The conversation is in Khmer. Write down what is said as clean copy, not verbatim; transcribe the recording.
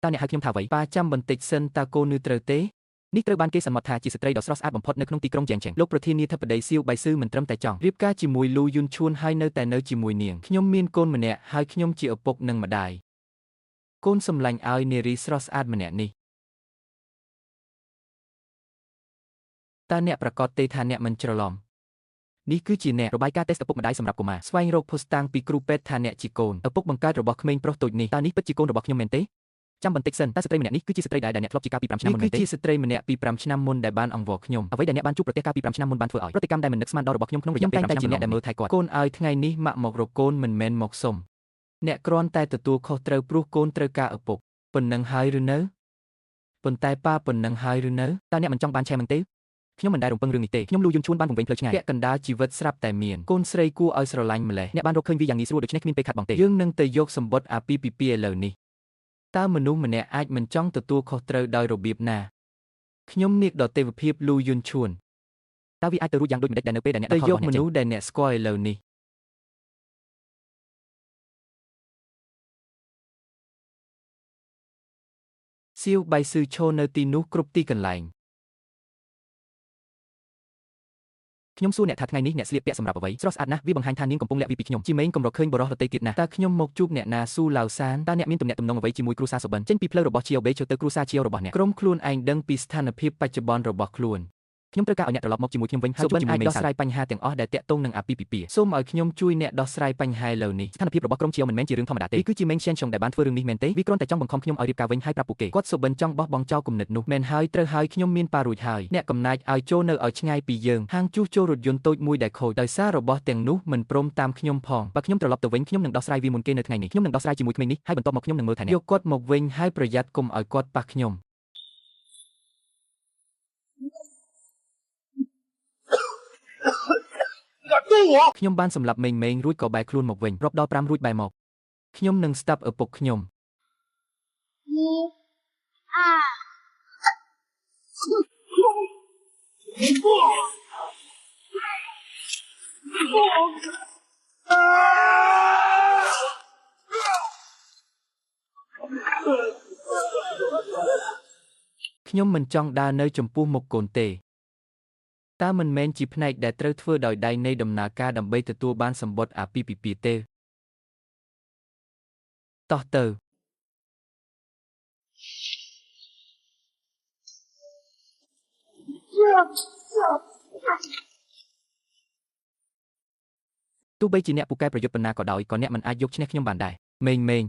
តើអ្នកហៅខ្ញុំថាអ្វីប៉ាចាំបន្តិចសិនតើកូននៅត្រូវទេនេះត្រូវបានគេសន្មតថាជាស្ត្រីដ៏ស្រស់ស្អាតបំផុតនៅក្នុងទីក្រុងជែងឆេងលោកប្រធានាធិបតីសៀវបៃស៊ឺមិនត្រឹមតែចង់រៀបការជាមួយលូយុនឈួនហើយនៅតែនៅជាមួយនាងខ្ញុំមានកូនម្នាក់ហើយខ្ញុំជាឪពុកនិងម្ដាយកូនសម្លាញ់ឲ្យនារីស្រស់ស្អាតម្នាក់នេះតើអ្នកប្រកាសទេថាអ្នកមិនច្រឡំនេះគឺជាអ្នករបាយការណ៍តេស្តឪពុកម្ដាយសម្រាប់កុមារស្វែងរកភស្តុតាងពីគ្រូពេទ្យថាអ្នកជាកូនឪពុកបង្កើតរបស់ក្មេងប្រុសតូចនេះតើនេះពិតជាកូនរបស់ខ្ញុំមែនទេចាំបន្តិចសិនតើស្ត្រីម្នាក់នេះគឺជាស្ត្រីដែលអ្នកធ្លាប់ជាកាលពី5ឆ្នាំមុនមែនទេនេះគឺជាស្ត្រីម្នាក់ពី5ឆ្នាំមុនដែលបានអង្វរខ្ញុំអ្វីដែលអ្នកបានជួបប្រទះកាលពី5ឆ្នាំមុនបានធ្វើឲ្យប្រតិកម្មដែលមិននឹកស្មានដល់របស់ខ្ញុំក្នុងរយៈពេល5ឆ្នាំតែជាអ្នកដែលមើលថែគាត់កូនឲ្យថ្ងៃនេះម៉ាក់មករកកូនមិនមែនមកសុំអ្នកគ្រាន់តែទទួលខុសត្រូវព្រោះកូនត្រូវការឪពុកប៉ុណ្ណឹងហើយឬនៅប៉ុន្តែប៉ាប៉ុណ្ណឹងហើយឬនៅតើអ្នកមិនចង់បានឆេះមិនទេខ្ញុំមិនដែលរំពឹងរឿងនេះទេខ្ញុំលូយន់ឈួនបានវង្វេងផ្លូវឆ្ងាយពាក់កណ្ដាលជីវិតស្រាប់តែមានកូនស្រីគួរឲ្យស្រឡាញ់ម្លេះអ្នកបានរកឃើញវាយ៉ាងងាយស្រួលដូច្នេះគ្មានពេលខាត់បងទេយើងនឹងទៅយកសម្បត្តិអាពាហ៍ពិពាហ៍ឥឡូវនេះតើមនុស្សម្នាក់អាចមិនចង់ទទួលខុសត្រូវដោយរបៀបណាខ្ញុំនាគដ៏ទេវភាពលូយន់ឈួនតើវាអាចទៅរួចយ៉ាងដូចម្តេចដែលនៅពេលដែលអ្នកទៅយកមនុស្សដែលអ្នកស្គាល់ឥឡូវនេះសៀវបៃស៊ឺឈរនៅទីនោះគ្រប់ទីកន្លែងខ្ញុំសួរអ្នកថាថ្ងៃនេះអ្នកស្លៀកពាក់សម្រាប់អ្វីស្រស់ស្អាតណាស់វាបង្ហាញថានាងកំពុងលាក់ពីខ្ញុំជីមេងកំរកឃើញបរិសុទ្ធដទៃទៀតណាស់តើខ្ញុំមកជួបអ្នកណាស៊ូឡាវសានតើអ្នកមានទំនាក់ទំនងអ្វីជាមួយគ្រួសារសុបិនចេញពីផ្លូវរបស់ជាអូបេចូលទៅគ្រួសារជារបស់អ្នកក្រុមខ្លួនឯងដឹងពីស្ថានភាពបច្ចុប្បន្នរបស់ខ្លួនខ្ញុំត្រូវការឲ្យអ្នកត្រឡប់មកជាមួយខ្ញុំវិញហើយជួបជាមួយមេងសាច់ដោះស្រាយបញ្ហាទាំងអស់ដែលតាក់ទងនឹងអាពាហ៍ពិពាហ៍សូមឲ្យខ្ញុំជួយអ្នកដោះស្រាយបញ្ហាឥឡូវនេះស្ថានភាពរបស់ក្រុមជាអូមិនមែនជារឿងធម្មតាទេវាគឺជាមេងឈៀនចុងដែលបានធ្វើរឿងនេះមែនទេវាគ្រាន់តែចង់បង្ខំខ្ញុំឲ្យរៀបការវិញហើយប្រាប់ពួកគេគាត់សុបិនចង់បោះបង់ចោលគំនិតនោះមែនហើយត្រូវហើយខ្ញុំមានប៉ារួចហើយអ្នកកំណាចឲ្យចូលនៅឲ្យឆ្ងាយពីយើងហាងជួសជុលរថយន្តតូចមួយដែលខូចដោយសាររបស់ទាំងនោះមិនព្រមតាមខ្ញុំផងបើខ្ញុំត្រឡប់ទៅវិញខ្ញុំនឹងដោះស្រាយវាមុនគេនៅថ្ងៃនេះខ្ញុំនឹងដោះស្រាយជាមួយក្មេងនេះហើយបន្ទាប់មកខ្ញុំនឹងមើលថែអ្នកយកគាត់មកវិញហើយប្រយ័ត្នកុំឲ្យគាត់ប៉ះខ្ញុំខ្ញុំបានសម្លាប់មេងរួចក៏បែរខ្លួនមកវិញរាប់ដល់5រួចបែរមកខ្ញុំនឹងស្តាប់ឪពុកខ្ញុំខ្ញុំមិនចង់ដើរនៅចំពោះមុខកូនទេតើមិនមែនជាផ្នែកដែលត្រូវធ្វើដោយដៃនៃដំណើរការដើម្បីទទួលបានសម្បត្តិអាពាហ៍ពិពាហ៍ទេតោះទៅទោះបីជាអ្នកពូកែប្រយុទ្ធប៉ុណ្ណាក៏ដោយក៏អ្នកមិនអាចយកឈ្នះខ្ញុំបានដែរមេង